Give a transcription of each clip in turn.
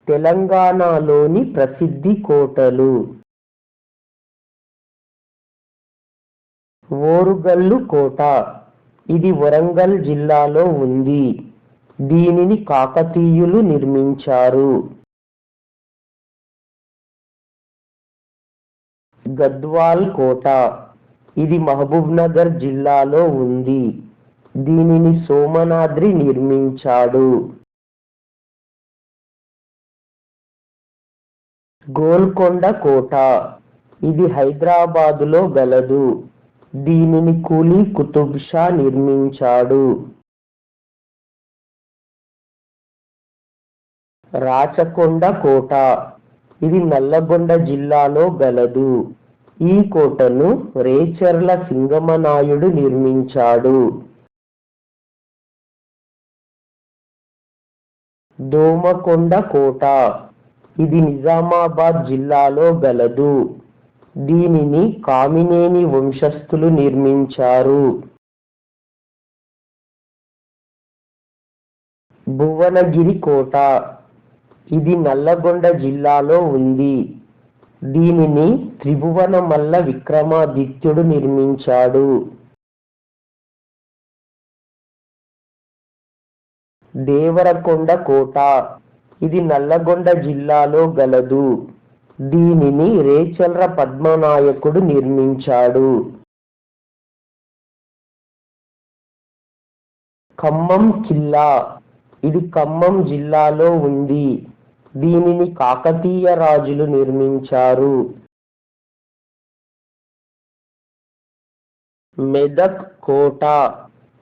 తెలంగాణలోని ప్రసిద్ధి కోటలు. ఓరుగల్లు కోట, ఇది వరంగల్ జిల్లాలో ఉంది. దీనిని కాకతీయులు నిర్మించారు. గద్వాల్ కోట, ఇది మహబూబ్నగర్ జిల్లాలో ఉంది. దీనిని సోమనాద్రి నిర్మించాడు. గోల్కొండ కోట, ఇది హైదరాబాదులో గలదు. దీనిని కూలీ కుతుబ్ షా నిర్మించాడు. రాచకొండ కోట, ఇది నల్లగొండ జిల్లాలో గలదు. ఈ కోటను రేచర్ల సింగమనాయుడు నిర్మించాడు. దోమకొండ కోట, ఇది నిజామాబాద్ జిల్లాలో గలదు. దీనిని కామినేని వంశస్థులు నిర్మించారు. భువనగిరి కోట, ఇది నల్లగొండ జిల్లాలో ఉంది. దీనిని త్రిభువనమల్ల విక్రమాదిత్యుడు నిర్మించాడు. దేవరకొండ కోట, ఇది నల్లగొండ జిల్లాలో గలదు. దీనిని రేచర్ల పద్మనాయకుడు నిర్మించాడు. ఖమ్మం కిల్లా, ఇది ఖమ్మం జిల్లాలో ఉంది. దీనిని కాకతీయ రాజులు నిర్మించారు. మెదక్ కోట,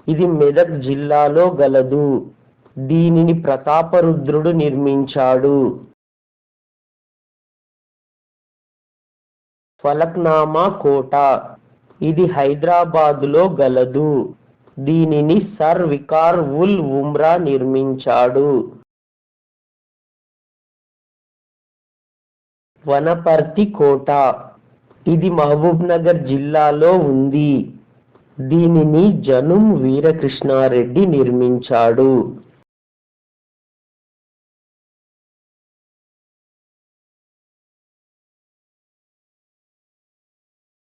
ఇది మెదక్ జిల్లాలో గలదు. దీనిని ప్రతాపరుద్రుడు నిర్మించాడు. ఫలక్నామా కోట, ఇది హైదరాబాదులో గలదు. దీనిని సర్ వికార్ ఉల్ ఉమ్రా నిర్మించాడు. వనపర్తి కోట, ఇది మహబూబ్నగర్ జిల్లాలో ఉంది. దీనిని జనుం వీరకృష్ణారెడ్డి నిర్మించాడు.